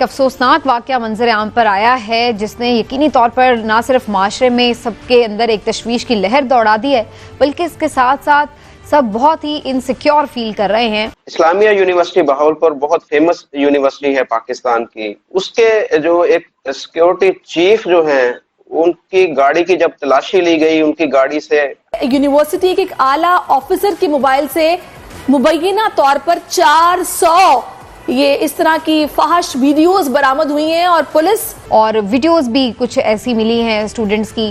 एक अफसोसनाक वाकया मंजर आम पर आया है जिसने यकीनी तौर पर ना सिर्फ माशरे में सबके अंदर एक तशवीश की लहर दौड़ा दी है, बल्कि इसके साथ साथ सब बहुत ही इनसिक्योर फील कर रहे हैं। इस्लामिया यूनिवर्सिटी बहावलपुर बहुत फेमस यूनिवर्सिटी है पाकिस्तान की। उसके जो एक सिक्योरिटी चीफ जो हैं, उनकी गाड़ी की जब तलाशी ली गई, उनकी गाड़ी से यूनिवर्सिटी के एक आला ऑफिसर के मोबाइल से मुबैना तौर पर 400 ये इस तरह की फहश वीडियोस बरामद हुई हैं और पुलिस और वीडियोस भी कुछ ऐसी मिली हैं स्टूडेंट्स की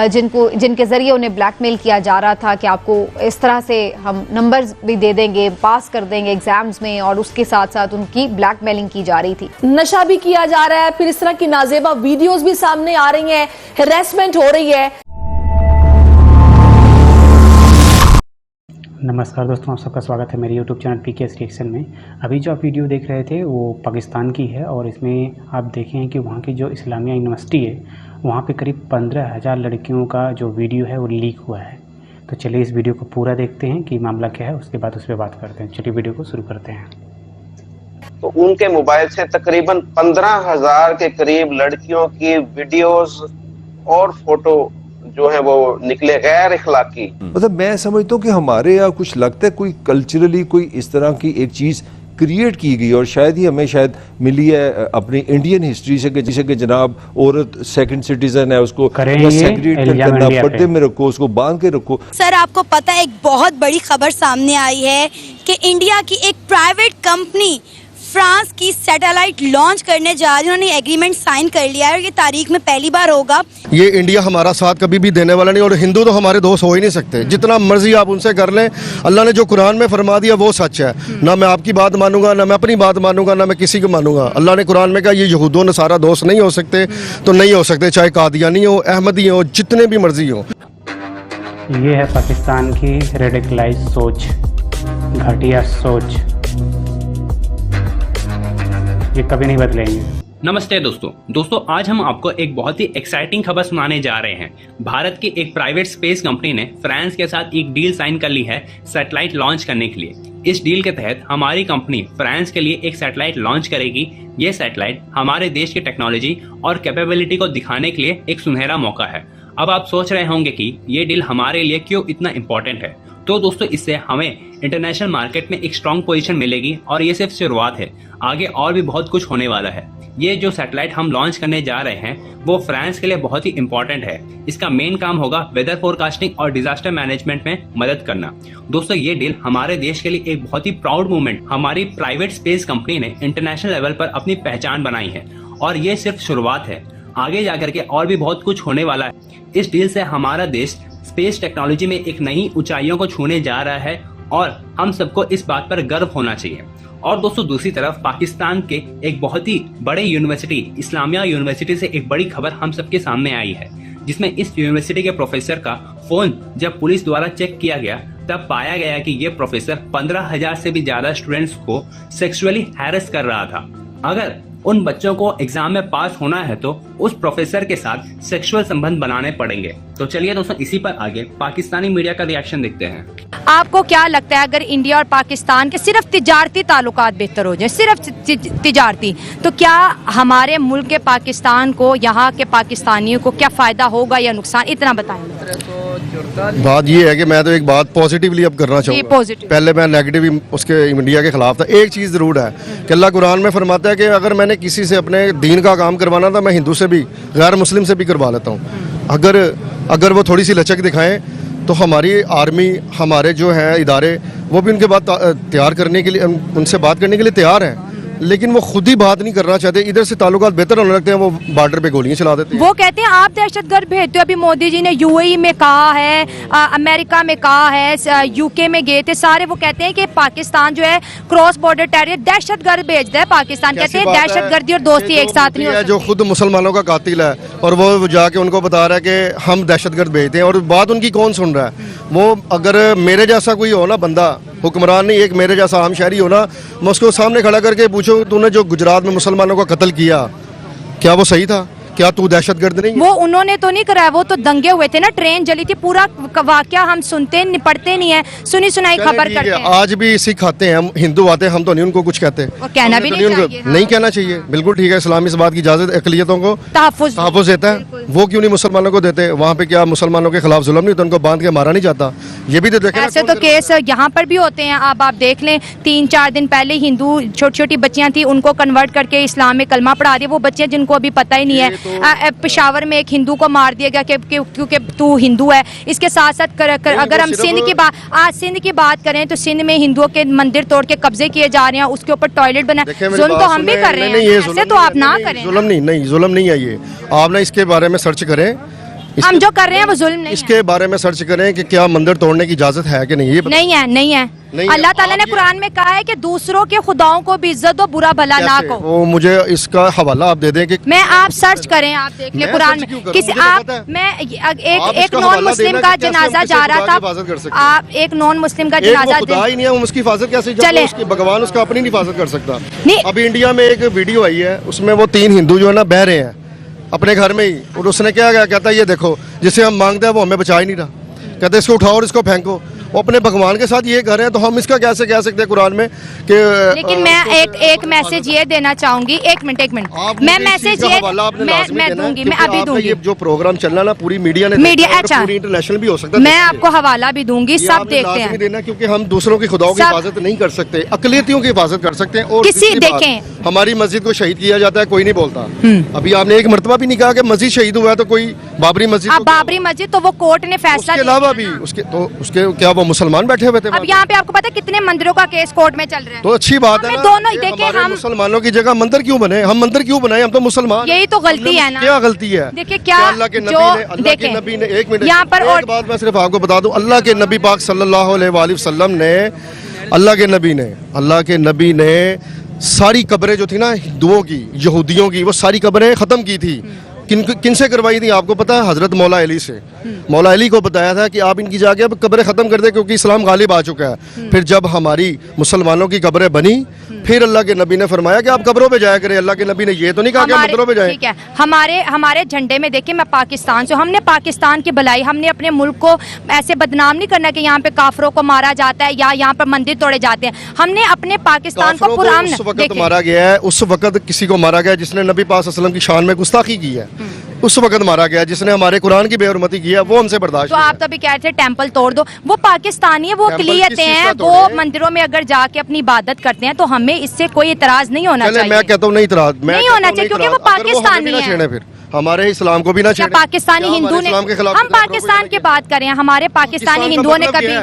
जिनके जरिए उन्हें ब्लैकमेल किया जा रहा था कि आपको इस तरह से हम नंबर्स भी दे देंगे, पास कर देंगे एग्जाम्स में, और उसके साथ साथ उनकी ब्लैकमेलिंग की जा रही थी। नशा भी किया जा रहा है, फिर इस तरह की नाजेबा वीडियोस भी सामने आ रही हैं, हैरेसमेंट हो रही है। नमस्कार दोस्तों, आप सबका स्वागत है मेरे YouTube चैनल PKS रिएक्शन में। अभी जो आप वीडियो देख रहे थे वो पाकिस्तान की है और इसमें आप देखें कि वहाँ की जो इस्लामिया यूनिवर्सिटी है वहाँ पे करीब 15,000 लड़कियों का जो वीडियो है वो लीक हुआ है। तो चलिए इस वीडियो को पूरा देखते हैं कि मामला क्या है, उसके बाद उस पर बात करते हैं। चलिए वीडियो को शुरू करते हैं। तो उनके मोबाइल से तकरीबन 15,000 के करीब लड़कियों की वीडियोस और फोटो जो है वो निकले गैर इखलाकी। मतलब मैं समझता हूँ कि हमारे यहाँ कुछ लगता है कोई कल्चरली कोई इस तरह की एक चीज क्रिएट की गई और शायद ही हमें शायद मिली है अपनी इंडियन हिस्ट्री से कि जिसे कि जनाब औरत सेकंड सिटीजन है, उसको सेग्रीगेट करना, पर्दे में रखो, उसको बांध के रखो। सर आपको पता है एक बहुत बड़ी खबर सामने आई है कि इंडिया की एक प्राइवेट कंपनी फ्रांस की सैटेलाइट लॉन्च करने जा रही है। उन्होंने एग्रीमेंट साइन कर लिया है और ये तारीख में पहली बार होगा। ये इंडिया हमारा साथ कभी भी देने वाला नहीं और हिंदू तो हमारे दोस्त हो ही नहीं सकते, जितना मर्जी आप उनसे कर लें। अल्लाह ने जो कुरान में फरमा दिया वो सच है। ना मैं आपकी बात मानूंगा, ना मैं अपनी बात मानूंगा, ना मैं किसी को मानूंगा। अल्लाह ने कुरान में कहा ये यहूदो नसारा दोस्त नहीं हो सकते, तो नहीं हो सकते, चाहे कादियानी हो, अहमदी हो, जितने भी मर्जी हो। ये है पाकिस्तान की रेडिकलाइज सोच, घटिया सोच, ये कभी नहीं बदलेंगे। नमस्ते दोस्तों आज हम आपको एक बहुत ही एक्साइटिंग खबर सुनाने जा रहे हैं। भारत की एक प्राइवेट स्पेस कंपनी ने फ्रांस के साथ एक डील साइन कर ली है सैटेलाइट लॉन्च करने के लिए। इस डील के तहत हमारी कंपनी फ्रांस के लिए एक सैटेलाइट लॉन्च करेगी। ये सैटेलाइट हमारे देश की टेक्नोलॉजी और कैपेबिलिटी को दिखाने के लिए एक सुनहरा मौका है। अब आप सोच रहे होंगे कि ये डील हमारे लिए क्यों इतना इम्पोर्टेंट है। तो दोस्तों इससे हमें इंटरनेशनल मार्केट में एक स्ट्रॉन्ग पोजीशन मिलेगी और ये सिर्फ शुरुआत है, आगे और भी बहुत कुछ होने वाला है। ये जो सैटेलाइट हम लॉन्च करने जा रहे हैं वो फ्रांस के लिए बहुत ही इम्पोर्टेंट है। इसका मेन काम होगा वेदर फोरकास्टिंग और डिजास्टर मैनेजमेंट में मदद करना। दोस्तों ये डील हमारे देश के लिए एक बहुत ही प्राउड मूवमेंट, हमारी प्राइवेट स्पेस कंपनी ने इंटरनेशनल लेवल पर अपनी पहचान बनाई है और ये सिर्फ शुरुआत है, आगे जाकर के और भी बहुत कुछ होने वाला है। इस डील से हमारा देश स्पेस टेक्नोलॉजी में एक नई ऊंचाइयों को छूने जा रहा है और हम सबको इस बात पर गर्व होना चाहिए। और दोस्तों दूसरी तरफ पाकिस्तान के एक बहुत ही बड़े यूनिवर्सिटी इस्लामिया यूनिवर्सिटी से एक बड़ी खबर हम सबके सामने आई है, जिसमें इस यूनिवर्सिटी के प्रोफेसर का फोन जब पुलिस द्वारा चेक किया गया तब पाया गया कि ये प्रोफेसर 15,000 से भी ज्यादा स्टूडेंट्स को सेक्सुअली हैरेस कर रहा था। अगर उन बच्चों को एग्जाम में पास होना है तो उस प्रोफेसर के साथ सेक्सुअल संबंध बनाने पड़ेंगे। तो चलिए दोस्तों इसी पर आगे पाकिस्तानी मीडिया का रिएक्शन देखते हैं। आपको क्या लगता है अगर इंडिया और पाकिस्तान के सिर्फ तिजारती ताल्लुकात बेहतर हो जाए, सिर्फ तिजारती, तो क्या हमारे मुल्क के पाकिस्तान को, यहाँ के पाकिस्तानियों को क्या फायदा होगा या नुकसान, इतना बताएंगे। बात ये है कि मैं तो एक बात पॉजिटिवली अब करना चाहूँगा। पहले मैं नेगेटिव उसके इंडिया के खिलाफ था। एक चीज़ जरूर है कि अल्लाह कुरान में फरमाता है कि अगर मैंने किसी से अपने दीन का काम करवाना था, मैं हिंदू से भी, गैर मुस्लिम से भी करवा लेता हूँ। अगर वो थोड़ी सी लचक दिखाएं तो हमारी आर्मी, हमारे जो हैं इदारे, वो भी उनके बात तैयार करने के लिए, उनसे बात करने के लिए तैयार हैं, लेकिन वो खुद ही बात नहीं करना चाहते। इधर से ताल्लुकात बेहतर होने लगते हैं, वो बॉर्डर पे गोलियां चला देते हैं। वो कहते हैं आप दहशतगर्द भेजते हो। अभी मोदी जी ने यूएई में कहा है, अमेरिका में कहा है, यूके में गए थे, सारे वो कहते हैं कि पाकिस्तान जो है क्रॉस बॉर्डर टेरर दहशतगर्द भेजता है। पाकिस्तान कहते हैं दहशतगर्दी और दोस्ती एक साथ नहीं होती। जो खुद मुसलमानों का कातिल है और वो जाके उनको बता रहा है कि हम दहशतगर्द भेजते हैं, और बात उनकी कौन सुन रहा है। वो अगर मेरे जैसा कोई हो ना बंदा, हुक्मरान नहीं, एक मेरे जैसा आम शहरी हो ना, मैं उसको सामने खड़ा करके पूछूं तूने जो गुजरात में मुसलमानों का कत्ल किया क्या वो सही था? क्या तू दहशतगर्द नहीं है? वो उन्होंने तो नहीं कराया, वो तो दंगे हुए थे ना, ट्रेन जली थी, पूरा वाकया हम सुनते निपटते नहीं है, सुनी सुनाई खबर ठीक है, करते हैं। आज भी सिख आते हैं, हम हिंदू आते हैं, हम तो नहीं उनको कुछ कहते। और कहना भी हमने नहीं तो चाहिए, हाँ। नहीं कहना चाहिए, बिल्कुल ठीक है। इस्लाम इस बात की इजाजत अकलियतों को तहफ़्फ़ुज़ देता है, वो क्यों नहीं मुसलमानों को देते? वहाँ पे क्या मुसलमानों के खिलाफ जुल्म नहीं, तो उनको बांध के मारा नहीं जाता? ये भी तो देखें। ऐसे तो केस यहाँ पर भी होते हैं। अब आप देख लें, 3-4 दिन पहले हिंदू छोटी छोटी बच्चियां थी, उनको कन्वर्ट करके इस्लाम में कलमा पढ़ा दिया। वो बच्चे जिनको अभी पता ही नहीं है। पेशावर में एक हिंदू को मार दिया गया क्योंकि तू हिंदू है। इसके साथ साथ अगर हम सिंध की बात करें तो सिंध में हिंदुओं के मंदिर तोड़ के कब्जे किए जा रहे हैं, उसके ऊपर टॉयलेट बना। जुल्म तो हम भी कर रहे हैं, ऐसे तो आप ना करें। जुल्म नहीं, जुल्म नहीं है ये। आप ना इसके बारे में सर्च करें, हम जो कर रहे हैं वो जुल्म नहीं इसके बारे में सर्च करें कि क्या मंदिर तोड़ने की इजाजत है कि नहीं। ये नहीं है। अल्लाह ताला ने कुरान में कहा है कि दूसरों के खुदाओं को भी इज्जत दो, बुरा भला ना को। वो मुझे इसका हवाला आप दे दें कि मैं आप सर्च करें, आप देख ले कुरान में किसी आप मैं एक नॉन मुस्लिम का जनाजा जा रहा था, आप एक नॉन मुस्लिम का जनाजा ही नहीं है, उसकी हिफाजत कैसे चले? भगवान उसका अपनी हिफाजत कर सकता। अभी इंडिया में एक वीडियो आई है, उसमें वो 3 हिंदू जो है ना बह रहे हैं अपने घर में ही, और उसने क्या कहा, कहता है ये देखो जिसे हम मांगते हैं वो हमें बचा ही नहीं रहा, कहते इसको उठाओ और इसको फेंको। वो अपने भगवान के साथ ये कर रहे हैं, तो हम इसका कैसे कह सकते हैं कुरान में कि। लेकिन मैं एक मैसेज ये देना चाहूंगी, एक मिनट मैं मैसेज ये मैं दूंगी, मैं अभी दूंगी। जो प्रोग्राम चल रहा ना पूरी मीडिया ने, अच्छा पूरी इंटरनेशनल भी हो सकता है, मैं आपको हवाला भी दूंगी, सब देखते हैं देना, क्योंकि हम दूसरों की खुदाओं की हिफाजत नहीं कर सकते, अकलियतियों की हिफाजत कर सकते हैं। और किसी देखें हमारी मस्जिद को शहीद किया जाता है, कोई नहीं बोलता। अभी आपने एक मरतबा भी नहीं कहा कि मस्जिद शहीद हुआ है, तो कोई बाबरी मस्जिद तो वो कोर्ट ने फैसला, उसके अलावा भी उसके क्या वो मुसलमान बैठे हुए थे। अब यहाँ पे आपको पता है कितने मंदिरों का केस कोर्ट में चल रहा है, तो अच्छी बात है ना। दोनों ही देखें, हम मुसलमानों की जगह मंदिर क्यों बने? हम मंदिर क्यों बनाए? हम तो मुसलमान। यही तो गलती है ना। क्या गलती है? देखिए क्या अल्लाह के नबी ने एक मिनट यहाँ पर, एक बात मैं सिर्फ आपको बता दूं, अल्लाह के नबी पाक सल्लल्लाहु अलैहि वसल्लम ने, अल्लाह के नबी ने सारी कब्रें जो थी ना हिंदुओं की, यहूदियों की, वो सारी कब्रें खत्म की थी। किन से करवाई थी आपको पता है? हजरत मौला अली से। मौला अली को बताया था कि आप इनकी जाके अब कब्रें खत्म कर दे, क्योंकि इस्लाम गालिब आ चुका है। फिर जब हमारी मुसलमानों की कब्रें बनी, फिर अल्लाह के नबी ने फरमाया कि आप कब्रों पे जाया करें। अल्लाह के नबी ने ये तो नहीं कहा कि मंदिरों पे जाएं। ठीक है, हमारे झंडे में देखिए, मैं पाकिस्तान से, हमने पाकिस्तान की भलाई, हमने अपने मुल्क को ऐसे बदनाम नहीं करना कि यहाँ पे काफरों को मारा जाता है या यहाँ पर मंदिर तोड़े जाते हैं। हमने अपने पाकिस्तान को पुरान उस वक्त मारा गया है, उस वक्त किसी को मारा गया जिसने नबी पाक सल्लल्लाहु अलैहि वसल्लम की शान में गुस्ताखी की है, उस वक्त मारा गया। जिसने हमारे कुरान की बेहुरमती की है वो हमसे बर्दाश्त। तो आप तो अभी कह रहे थे टेंपल तोड़ दो, वो पाकिस्तानी है, वो अक़लियत हैं, वो मंदिरों में अगर जाके अपनी इबादत करते हैं तो हमें इससे कोई इतराज नहीं होना चाहिए। मैं कहता हूँ नहीं होना चाहिए, क्योंकि वो पाकिस्तानी है। फिर हमारे इस्लाम को भी ना छेड़े। पाकिस्तानी हिंदू ने, हम पाकिस्तान की बात करें, हमारे पाकिस्तानी हिंदुओं ने कभी,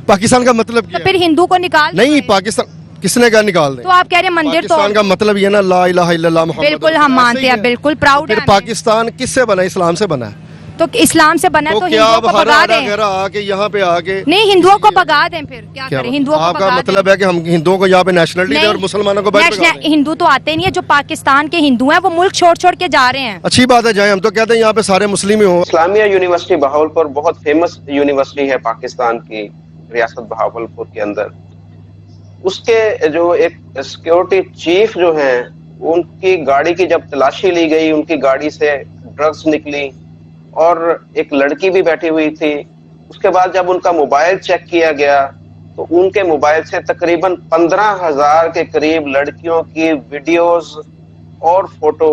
पाकिस्तान का मतलब फिर हिंदू को निकाल नहीं, पाकिस्तान किसने कहा निकाल दे? तो आप कह रहे हैं मंदिर पाकिस्तान का मतलब ये ना ला इलाहा इल्लल्लाह मुहम्मद। बिल्कुल हम मानते हैं, बिल्कुल प्राउड। फिर पाकिस्तान किससे बना? इस्लाम से बना है। तो इस्लाम से बना है, तो हिंदुओं को भगा दें? आके यहाँ पे आके नहीं, हिंदुओं को भगा दें, फिर क्या करें? हिंदुओं को आपका मतलब है कि हम हिंदुओं को यहाँ पे नेशनलिटी दें और मुसलमानों को हिंदू तो आते नहीं है, जो पाकिस्तान के हिंदू हैं वो मुल्क छोड़ छोड़ के जा रहे हैं। अच्छी बात है, जाए, हम तो कहते हैं यहाँ पे सारे मुस्लिम ही हो। इस्लामिया यूनिवर्सिटी बहावलपुर बहुत फेमस यूनिवर्सिटी है पाकिस्तान की रियासत बहावलपुर के अंदर। उसके जो एक सिक्योरिटी चीफ जो हैं, उनकी गाड़ी की जब तलाशी ली गई, उनकी गाड़ी से ड्रग्स निकली और एक लड़की भी बैठी हुई थी। उसके बाद जब उनका मोबाइल चेक किया गया तो उनके मोबाइल से तकरीबन 15,000 के करीब लड़कियों की वीडियोस और फोटो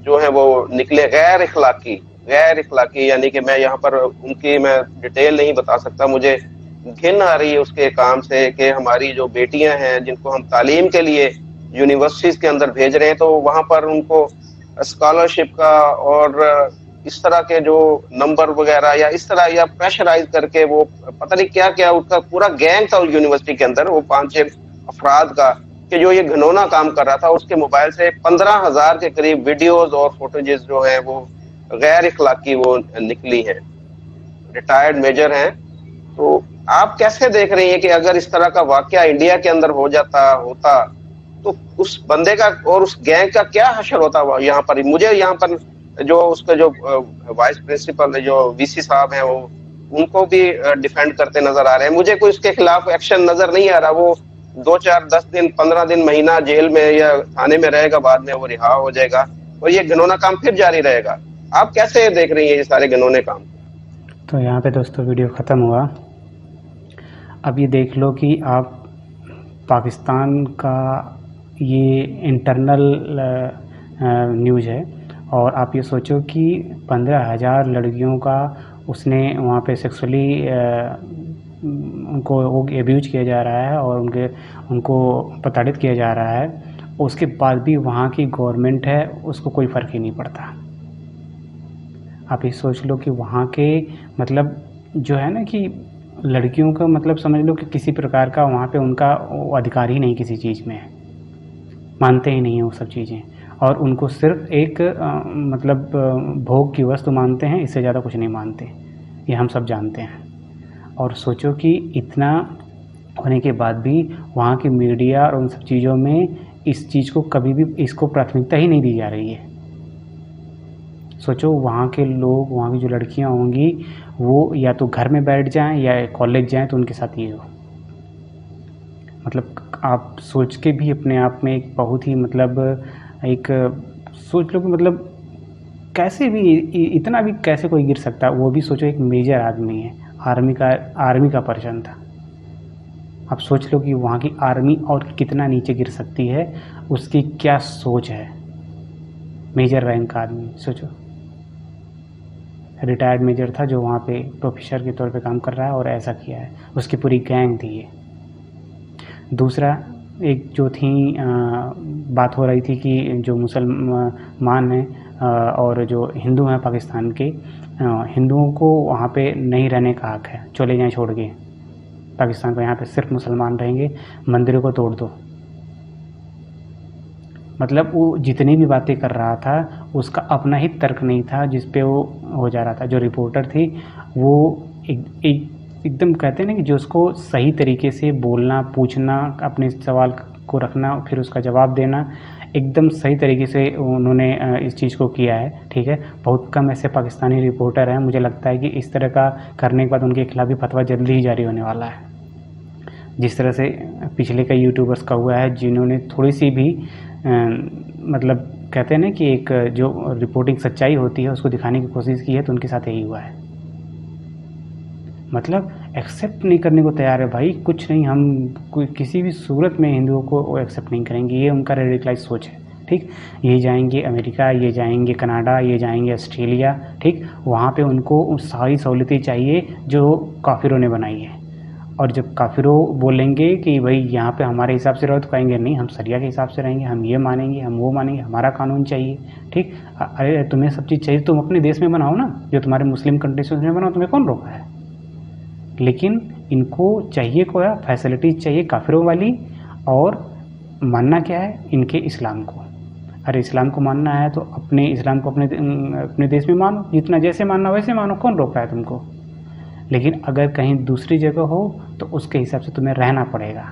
जो है वो निकले गैर इखलाकी, यानी कि मैं यहाँ पर उनकी मैं डिटेल नहीं बता सकता। मुझे घिन आ रही है उसके काम से कि हमारी जो बेटियां हैं जिनको हम तालीम के लिए यूनिवर्सिटीज के अंदर भेज रहे हैं, तो वहां पर उनको स्कॉलरशिप का और इस तरह के जो नंबर वगैरह या इस तरह या प्रेशराइज करके वो पता नहीं क्या क्या उसका पूरा गैंग था यूनिवर्सिटी के अंदर, वो 5-6 अफराद का, कि जो ये घिनौना काम कर रहा था। उसके मोबाइल से 15,000 के करीब वीडियोज और फोटोजेस जो है वो गैर इखलाकी वो निकली है। रिटायर्ड मेजर हैं। तो आप कैसे देख रही हैं कि अगर इस तरह का वाकया इंडिया के अंदर होता तो उस बंदे का और उस गैंग का क्या हशर होता यहाँ पर? मुझे यहाँ पर जो उसका जो वाइस प्रिंसिपल जो वीसी साहब हैं वो उनको भी डिफेंड करते नजर आ रहे हैं। मुझे कोई उसके खिलाफ एक्शन नजर नहीं आ रहा। वो 2-4 10 दिन 15 दिन महीना जेल में या थाने में रहेगा, बाद में वो रिहा हो जाएगा। और ये घिनौना काम फिर जारी रहेगा। आप कैसे देख रही हैं ये सारे घिनौने काम? तो यहाँ पे दोस्तों वीडियो ख़त्म हुआ। अब ये देख लो कि आप पाकिस्तान का ये इंटरनल न्यूज़ है, और आप ये सोचो कि 15,000 लड़कियों का उसने वहाँ पे सेक्सुअली उनको एब्यूज किया जा रहा है और उनको प्रताड़ित किया जा रहा है। उसके बाद भी वहाँ की गवर्नमेंट है, उसको कोई फ़र्क ही नहीं पड़ता। आप ये सोच लो कि वहाँ के मतलब जो है ना कि लड़कियों का मतलब समझ लो कि किसी प्रकार का वहाँ पे उनका अधिकार ही नहीं किसी चीज़ में है, मानते ही नहीं हैं वो सब चीज़ें, और उनको सिर्फ एक मतलब भोग की वस्तु मानते हैं, इससे ज़्यादा कुछ नहीं मानते। ये हम सब जानते हैं। और सोचो कि इतना होने के बाद भी वहाँ की मीडिया और उन सब चीज़ों में इस चीज़ को कभी भी इसको प्राथमिकता ही नहीं दी जा रही है। सोचो वहाँ के लोग, वहाँ की जो लड़कियाँ होंगी वो या तो घर में बैठ जाएं या कॉलेज जाएं तो उनके साथ ये हो। मतलब आप सोच के भी अपने आप में एक बहुत ही मतलब एक सोच लो कि मतलब कैसे भी इतना भी कैसे कोई गिर सकता है। वो भी सोचो एक मेजर आदमी है, आर्मी का पर्सन था। आप सोच लो कि वहाँ की आर्मी और कितना नीचे गिर सकती है, उसकी क्या सोच है। मेजर रैंक का आदमी, सोचो रिटायर्ड मेजर था जो वहाँ पे प्रोफेसर के तौर पे काम कर रहा है और ऐसा किया है। उसकी पूरी गैंग थी ये। दूसरा एक जो थी बात हो रही थी कि जो मुसलमान हैं और जो हिंदू हैं पाकिस्तान के, हिंदुओं को वहाँ पे नहीं रहने का हक है, चले जाएं छोड़ के पाकिस्तान को, यहाँ पे सिर्फ मुसलमान रहेंगे, मंदिरों को तोड़ दो। मतलब वो जितनी भी बातें कर रहा था उसका अपना ही तर्क नहीं था जिस पे वो हो जा रहा था। जो रिपोर्टर थी वो एकदम कहते हैं ना कि जो उसको सही तरीके से बोलना, पूछना, अपने सवाल को रखना, फिर उसका जवाब देना, एकदम सही तरीके से उन्होंने इस चीज़ को किया है। ठीक है, बहुत कम ऐसे पाकिस्तानी रिपोर्टर हैं, मुझे लगता है कि इस तरह का करने के बाद उनके खिलाफ भी फतवा जल्दी ही जारी होने वाला है। जिस तरह से पिछले कई यूट्यूबर्स का हुआ है जिन्होंने थोड़ी सी भी मतलब कहते हैं ना कि एक जो रिपोर्टिंग सच्चाई होती है उसको दिखाने की कोशिश की है, तो उनके साथ यही हुआ है। मतलब एक्सेप्ट नहीं करने को तैयार है भाई, कुछ नहीं, हम कोई किसी भी सूरत में हिंदुओं को एक्सेप्ट नहीं करेंगे। ये उनका रेडिकलाइज सोच है। ठीक, ये जाएंगे अमेरिका, ये जाएंगे कनाडा, ये जाएंगे ऑस्ट्रेलिया। ठीक, वहाँ पे उनको सारी सहूलतें चाहिए जो काफिरों ने बनाई है। और जब काफिरों बोलेंगे कि भाई यहाँ पे हमारे हिसाब से रहो, तो कहेंगे नहीं, हम शरिया के हिसाब से रहेंगे, हम ये मानेंगे, हम वो मानेंगे, हमारा कानून चाहिए। ठीक, अरे तुम्हें सब चीज़ चाहिए, तुम अपने देश में बनाओ ना, जो तुम्हारे मुस्लिम कंट्रीज में बनाओ, तुम्हें कौन रोका है। लेकिन इनको चाहिए क्या, फैसिलिटीज़ चाहिए काफिरों वाली, और मानना क्या है इनके इस्लाम को। अरे इस्लाम को मानना है तो अपने इस्लाम को अपने देश में मानो, जितना जैसे मानना वैसे मानो, कौन रोक रहा है तुमको। लेकिन अगर कहीं दूसरी जगह हो तो उसके हिसाब से तुम्हें रहना पड़ेगा।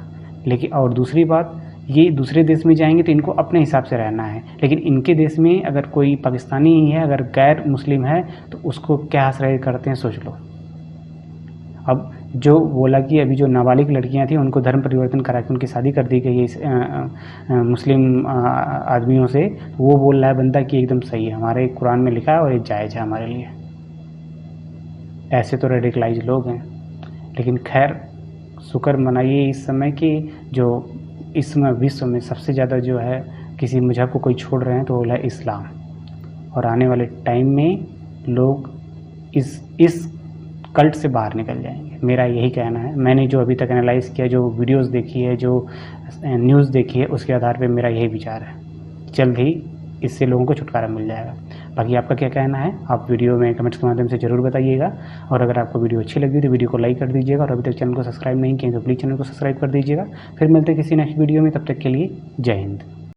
लेकिन और दूसरी बात, ये दूसरे देश में जाएंगे तो इनको अपने हिसाब से रहना है, लेकिन इनके देश में अगर कोई पाकिस्तानी ही है, अगर गैर मुस्लिम है, तो उसको क्या आश्रय करते हैं, सोच लो। अब जो बोला कि अभी जो नाबालिग लड़कियां थी उनको धर्म परिवर्तन करा के उनकी शादी कर दी गई है मुस्लिम आदमियों से, वो बोल रहा है बंदा कि एकदम सही है, हमारे कुरान में लिखा है और ये जायज़ है हमारे लिए। ऐसे तो रेडिकलाइज लोग हैं। लेकिन खैर शुक्र मनाइए इस समय कि जो इस समय विश्व में सबसे ज़्यादा जो है किसी मजहब को कोई छोड़ रहे हैं तो वो है इस्लाम। और आने वाले टाइम में लोग इस कल्ट से बाहर निकल जाएंगे, मेरा यही कहना है। मैंने जो अभी तक एनालाइज किया, जो वीडियोस देखी है, जो न्यूज़ देखी है, उसके आधार पे मेरा यही विचार है। जल्द ही इससे लोगों को छुटकारा मिल जाएगा। बाकी आपका क्या कहना है आप वीडियो में कमेंट्स के माध्यम से ज़रूर बताइएगा। और अगर आपको वीडियो अच्छी लगी तो वीडियो को लाइक कर दीजिएगा, और अभी तक चैनल को सब्सक्राइब नहीं किए तो प्लीज़ चैनल को सब्सक्राइब कर दीजिएगा। फिर मिलते हैं किसी नेक्स्ट वीडियो में, तब तक के लिए जय हिंद।